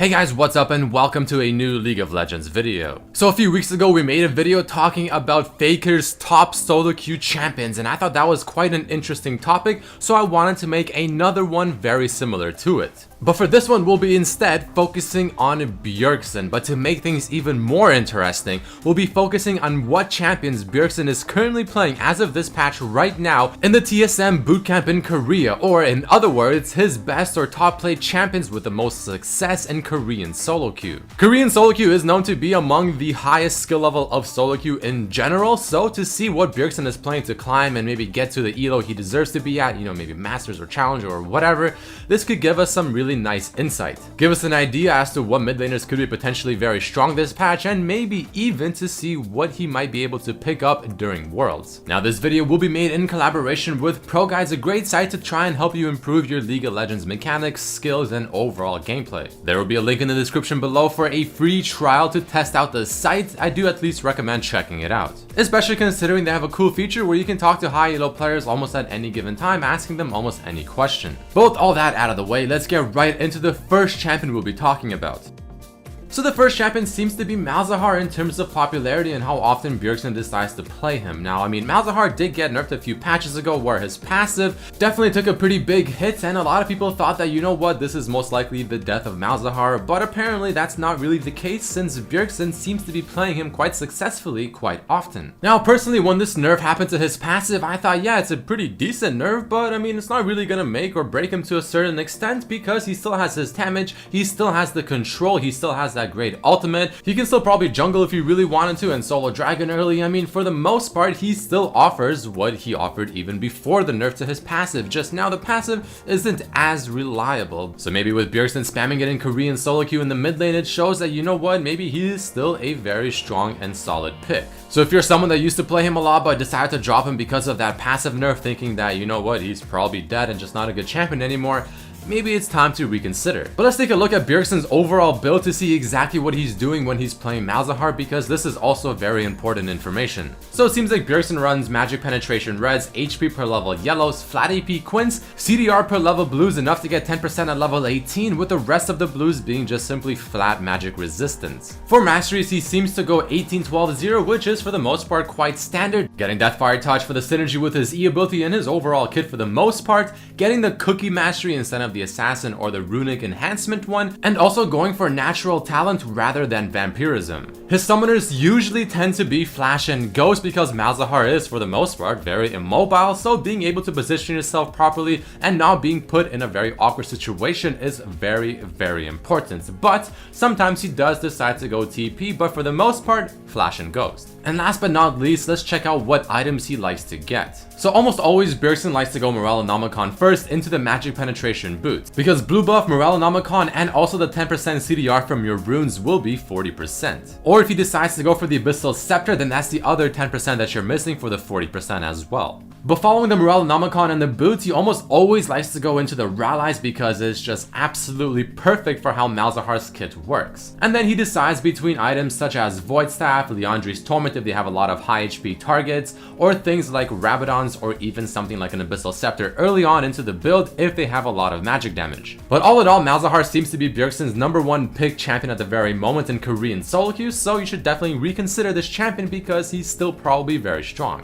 Hey guys, what's up and welcome to a new League of Legends video. So a few weeks ago we made a video talking about Faker's top solo queue champions, and I thought that was quite an interesting topic, so I wanted to make another one very similar to it. But for this one, we'll be instead focusing on BJERGSEN, but to make things even more interesting, we'll be focusing on what champions BJERGSEN is currently playing as of this patch right now in the TSM Bootcamp in Korea, or in other words, his best or top played champions with the most success in Korean solo queue. Korean solo queue is known to be among the highest skill level of solo queue in general, so to see what BJERGSEN is playing to climb and maybe get to the elo he deserves to be at, maybe Masters or Challenger or whatever, this could give us some really nice insight. Give us an idea as to what mid laners could be potentially very strong this patch, and maybe even to see what he might be able to pick up during Worlds. Now this video will be made in collaboration with ProGuides, a great site to try and help you improve your League of Legends mechanics, skills, and overall gameplay. There will be a link in the description below for a free trial to test out the site. I do at least recommend checking it out, especially considering they have a cool feature where you can talk to high elo players almost at any given time, asking them almost any question. But with all that out of the way, let's get right into the first champion we'll be talking about. So the first champion seems to be Malzahar in terms of popularity and how often BJERGSEN decides to play him. Now, Malzahar did get nerfed a few patches ago where his passive definitely took a pretty big hit, and a lot of people thought that, this is most likely the death of Malzahar, but apparently that's not really the case since BJERGSEN seems to be playing him quite successfully quite often. Now, personally, when this nerf happened to his passive, I thought, yeah, it's a pretty decent nerf, but it's not really gonna make or break him to a certain extent because he still has his damage, he still has the control, he still has that great ultimate. He can still probably jungle if he really wanted to and solo dragon early. For the most part, he still offers what he offered even before the nerf to his passive. Just now the passive isn't as reliable. So maybe with BJERGSEN spamming it in Korean solo queue in the mid lane, it shows that maybe he is still a very strong and solid pick. So if you're someone that used to play him a lot but decided to drop him because of that passive nerf, thinking that he's probably dead and just not a good champion anymore, maybe it's time to reconsider. But let's take a look at BJERGSEN's overall build to see exactly what he's doing when he's playing Malzahar, because this is also very important information. So it seems like BJERGSEN runs magic penetration reds, HP per level yellows, flat AP quints, CDR per level blues enough to get 10% at level 18, with the rest of the blues being just simply flat magic resistance. For Masteries, he seems to go 18-12-0, which is for the most part quite standard, getting that fire touch for the synergy with his E ability and his overall kit for the most part, getting the cookie mastery instead of the assassin or the runic enhancement one, and also going for natural talent rather than vampirism. His summoners usually tend to be flash and ghost because Malzahar is for the most part very immobile, so being able to position yourself properly and not being put in a very awkward situation is very, very important. But sometimes he does decide to go TP, but for the most part, flash and ghost. And last but not least, let's check out what items he likes to get. So almost always BJERGSEN likes to go Morellonomicon first into the magic penetration boot, because blue buff Morellonomicon and also the 10% CDR from your runes will be 40%. Or if he decides to go for the Abyssal Scepter, then that's the other 10% that you're missing for the 40% as well. But following the Morellonomicon and the boots, he almost always likes to go into the Rallies because it's just absolutely perfect for how Malzahar's kit works. And then he decides between items such as Void Staff, Liandry's Torment if they have a lot of high HP targets, or things like Rabadons, or even something like an Abyssal Scepter early on into the build if they have a lot of magic damage. But all in all, Malzahar seems to be BJERGSEN's #1 pick champion at the very moment in Korean solo queue, so you should definitely reconsider this champion because he's still probably very strong.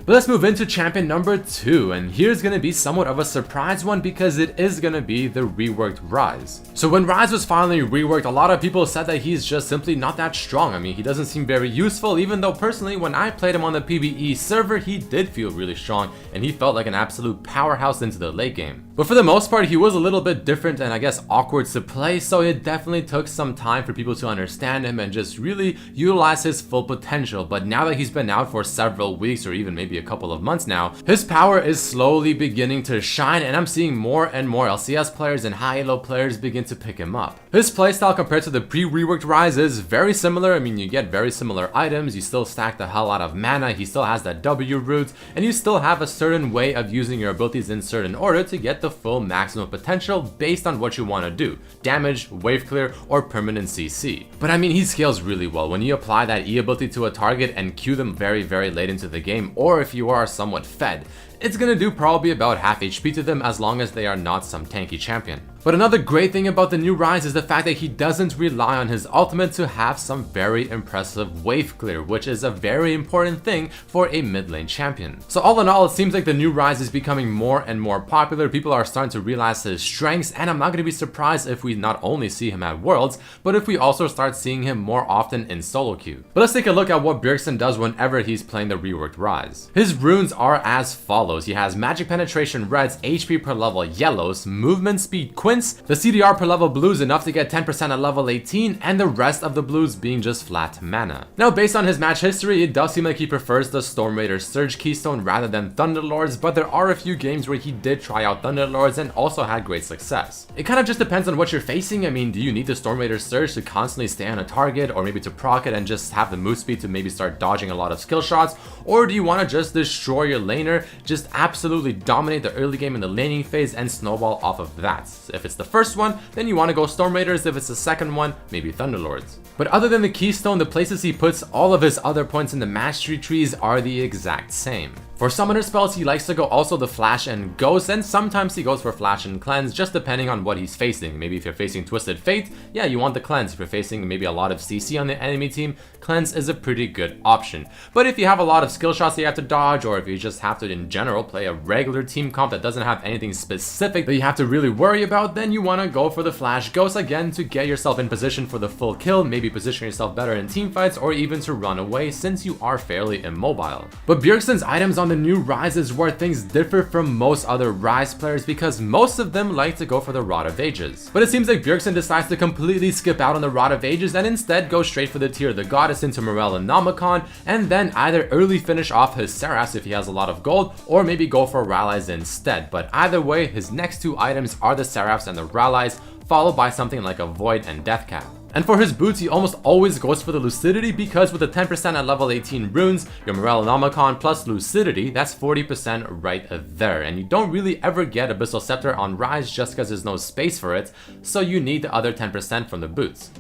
But let's move into champion number 2, and here's gonna be somewhat of a surprise one because it is gonna be the reworked Ryze. So when Ryze was finally reworked, a lot of people said that he's just simply not that strong. He doesn't seem very useful, even though personally when I played him on the PvE server, he did feel really strong and he felt like an absolute powerhouse into the late game. But for the most part, he was a little bit different and I guess awkward to play, so it definitely took some time for people to understand him and just really utilize his full potential. But now that he's been out for several weeks or even maybe a couple of months now, his power is slowly beginning to shine, and I'm seeing more and more LCS players and high elo players begin to pick him up. His playstyle compared to the pre-reworked Ryze is very similar. You get very similar items, you still stack the hell out of mana, he still has that W root, and you still have a certain way of using your abilities in certain order to get the full maximum potential based on what you want to do: damage, wave clear, or permanent CC. But he scales really well when you apply that E ability to a target and Q them very, very late into the game, or if you are somewhat fed. it's gonna do probably about half HP to them as long as they are not some tanky champion. But another great thing about the new Rise is the fact that he doesn't rely on his ultimate to have some very impressive wave clear, which is a very important thing for a mid lane champion. So all in all, it seems like the new Rise is becoming more and more popular. People are starting to realize his strengths, and I'm not going to be surprised if we not only see him at Worlds, but if we also start seeing him more often in solo queue. But let's take a look at what Bjergsen does whenever he's playing the reworked Rise. His runes are as follows. He has magic penetration reds, HP per level yellows, movement speed quints, the CDR per level blues enough to get 10% at level 18, and the rest of the blues being just flat mana. Now based on his match history, it does seem like he prefers the Storm Raider Surge Keystone rather than Thunderlords, but there are a few games where he did try out Thunderlords and also had great success. It kind of just depends on what you're facing. I mean, do you need the Storm Raider Surge to constantly stay on a target, or maybe to proc it and just have the move speed to maybe start dodging a lot of skill shots, or do you want to just destroy your laner, just absolutely dominate the early game in the laning phase and snowball off of that? If it's the first one, then you want to go Storm Raiders. If it's the second one, maybe Thunderlords. But other than the Keystone, the places he puts all of his other points in the mastery trees are the exact same. For summoner spells, he likes to go also the Flash and Ghost, and sometimes he goes for Flash and Cleanse, just depending on what he's facing. Maybe if you're facing Twisted Fate, yeah, you want the Cleanse. If you're facing maybe a lot of CC on the enemy team, Cleanse is a pretty good option. But if you have a lot of skill shots that you have to dodge, or if you just have to in general play a regular team comp that doesn't have anything specific that you have to really worry about, then you want to go for the Flash Ghost again to get yourself in position for the full kill, maybe position yourself better in team fights, or even to run away since you are fairly immobile. But Bjergsen's items on the new Rise is where things differ from most other Rise players, because most of them like to go for the Rod of Ages. But it seems like Bjergsen decides to completely skip out on the Rod of Ages and instead go straight for the Tear of the Goddess into Orellana, and then either early finish off his Seraphs if he has a lot of gold, or maybe go for Rallies instead. But either way, his next two items are the Seraphs and the Rallies, followed by something like a Void and Deathcap. And for his boots, he almost always goes for the Lucidity, because with the 10% at level 18 runes, your Orellana plus Lucidity, that's 40% right there. And you don't really ever get Abyssal Scepter on Rise just because there's no space for it, so you need the other 10% from the boots.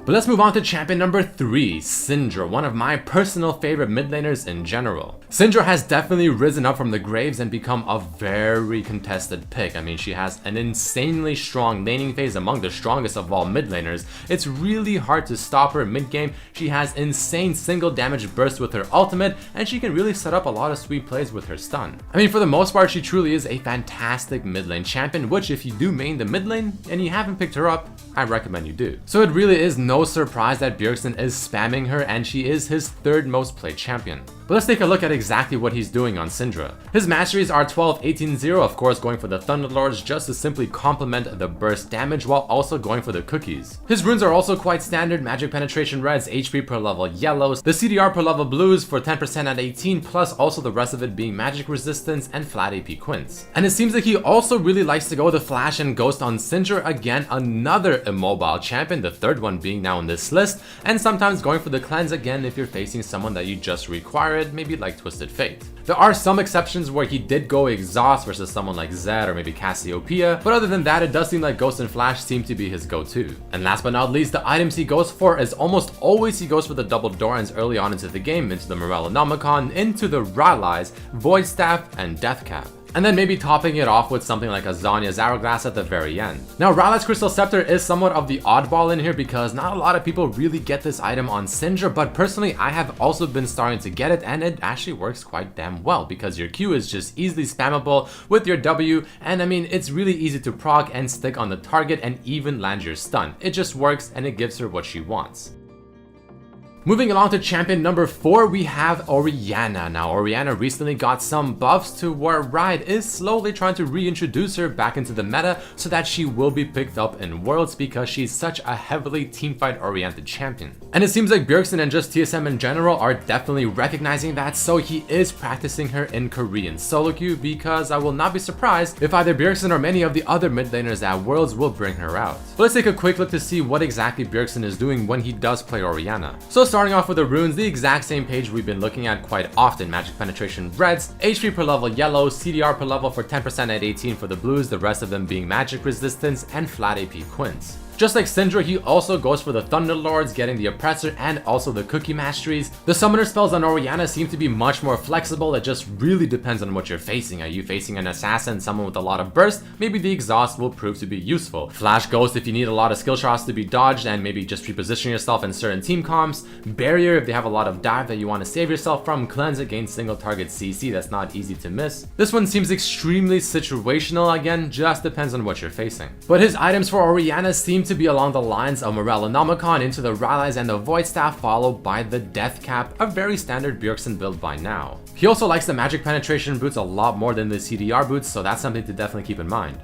But let's move on to champion number 3, Syndra, one of my personal favorite mid laners in general. Syndra has definitely risen up from the graves and become a very contested pick. I mean, she has an insanely strong laning phase, among the strongest of all mid laners. It's really hard to stop her mid game. She has insane single damage bursts with her ultimate, and she can really set up a lot of sweet plays with her stun. I mean, for the most part, she truly is a fantastic mid lane champion, which if you do main the mid lane and you haven't picked her up, I recommend you do. So it really is no surprise that Bjergsen is spamming her, and she is his third most played champion. But let's take a look at exactly what he's doing on Syndra. His masteries are 12, 18, 0, of course going for the Thunderlords just to simply complement the burst damage while also going for the cookies. His runes are also quite standard: magic penetration reds, HP per level yellows, the CDR per level blues for 10% at 18, plus also the rest of it being magic resistance and flat AP quints. And it seems like he also really likes to go the Flash and Ghost on Syndra, again another immobile champion, the third one being now on this list, and sometimes going for the Cleanse again if you're facing someone that you just require it, maybe like Twisted Fate. There are some exceptions where he did go Exhaust versus someone like Zed or maybe Cassiopeia, but other than that, it does seem like Ghost and Flash seem to be his go-to. And last but not least, the items he goes for is almost always he goes for the double Dorans early on into the game, into the Orellana, into the Rallies, Void Staff, and Deathcap. And then maybe topping it off with something like a Zanya's Hourglass at the very end. Now, Rallies Crystal Scepter is somewhat of the oddball in here because not a lot of people really get this item on Syndra, but personally I have also been starting to get it, and it actually works quite damn well because your Q is just easily spammable with your W, and I mean, it's really easy to proc and stick on the target and even land your stun. It just works and it gives her what she wants. Moving along to champion number 4, we have Orellana. Now, Orellana recently got some buffs to where Riot is slowly trying to reintroduce her back into the meta so that she will be picked up in Worlds because she's such a heavily teamfight oriented champion. And it seems like Bjergsen and just TSM in general are definitely recognizing that, so he is practicing her in Korean solo queue, because I will not be surprised if either Bjergsen or many of the other mid laners at Worlds will bring her out. But let's take a quick look to see what exactly Bjergsen is doing when he does play Orellana. So starting off with the runes, the exact same page we've been looking at quite often: magic penetration reds, HP per level yellow, CDR per level for 10% at 18 for the blues, the rest of them being magic resistance and flat AP quints. Just like Syndra, he also goes for the Thunderlords, getting the Oppressor and also the Cookie Masteries. The summoner spells on Orellana seem to be much more flexible. It just really depends on what you're facing. Are you facing an assassin, someone with a lot of burst? Maybe the exhaust will prove to be useful. Flash Ghost if you need a lot of skill shots to be dodged and maybe just reposition yourself in certain team comps. Barrier if they have a lot of dive that you want to save yourself from. Cleanse against single target CC, that's not easy to miss. This one seems extremely situational, again, just depends on what you're facing. But his items for Orellana seem to be along the lines of Morellonomicon into the Rallies and the Void Staff, followed by the Death Cap, a very standard Bjergsen build by now. He also likes the magic penetration boots a lot more than the CDR boots, so that's something to definitely keep in mind.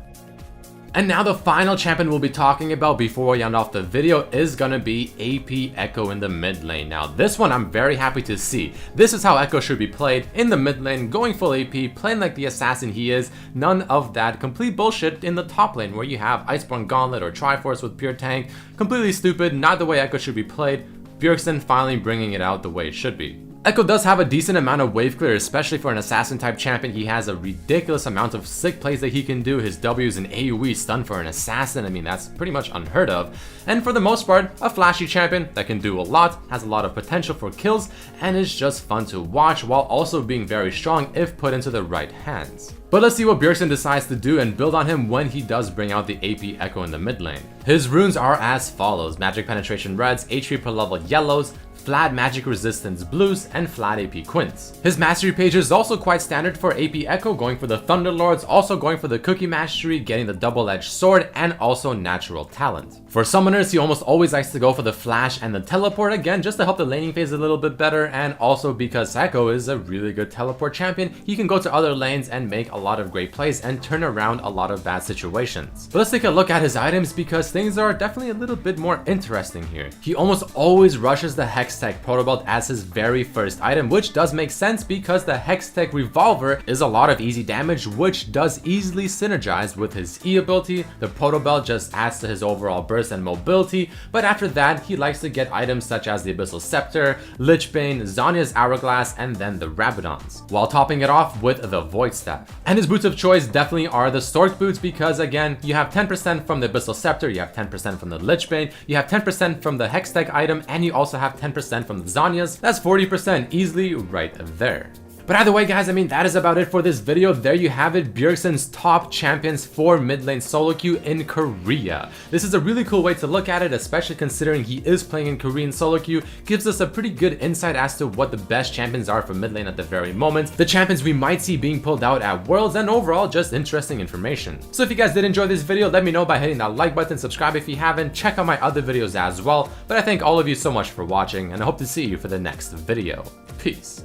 And now the final champion we'll be talking about before we end off the video is gonna be AP Ekko in the mid lane. Now this one I'm very happy to see. This is how Ekko should be played in the mid lane, going full AP, playing like the assassin he is. None of that complete bullshit in the top lane where you have Iceborne Gauntlet or Triforce with pure tank. Completely stupid, not the way Ekko should be played. Bjergsen finally bringing it out the way it should be. Ekko does have a decent amount of wave clear, especially for an assassin type champion. He has a ridiculous amount of sick plays that he can do. His W's and AoE stun for an assassin, I mean that's pretty much unheard of. And for the most part, a flashy champion that can do a lot, has a lot of potential for kills, and is just fun to watch while also being very strong if put into the right hands. But let's see what Bjergsen decides to do and build on him when he does bring out the AP Ekko in the mid lane. His runes are as follows: magic penetration reds, HP per level yellows, flat magic resistance blues, and flat AP quints. His mastery page is also quite standard for AP Ekko, going for the Thunderlords, also going for the Cookie Mastery, getting the double-edged sword, and also natural talent. For summoners, he almost always likes to go for the flash and the teleport, again just to help the laning phase a little bit better, and also because Ekko is a really good teleport champion, he can go to other lanes and make a lot of great plays and turn around a lot of bad situations. But let's take a look at his items because things are definitely a little bit more interesting here. He almost always rushes the Hextech Protobelt as his very first item, which does make sense because the Hextech Revolver is a lot of easy damage, which does easily synergize with his E ability. The Protobelt just adds to his overall burst and mobility, but after that he likes to get items such as the Abyssal Scepter, Lichbane, Zhonya's Hourglass, and then the Rabadons, while topping it off with the Void Staff. And his boots of choice definitely are the Stork boots because again, you have 10% from the Abyssal Scepter, you have 10% from the Lichbane, you have 10% from the Hextech item, and you also have 10% from the Zhonya's. That's 40% easily right there. But either way guys, I mean that is about it for this video. There you have it, Bjergsen's top champions for mid lane solo queue in Korea. This is a really cool way to look at it, especially considering he is playing in Korean solo queue. Gives us a pretty good insight as to what the best champions are for mid lane at the very moment, the champions we might see being pulled out at Worlds, and overall just interesting information. So if you guys did enjoy this video, let me know by hitting that like button, subscribe if you haven't, check out my other videos as well. But I thank all of you so much for watching, and I hope to see you for the next video. Peace.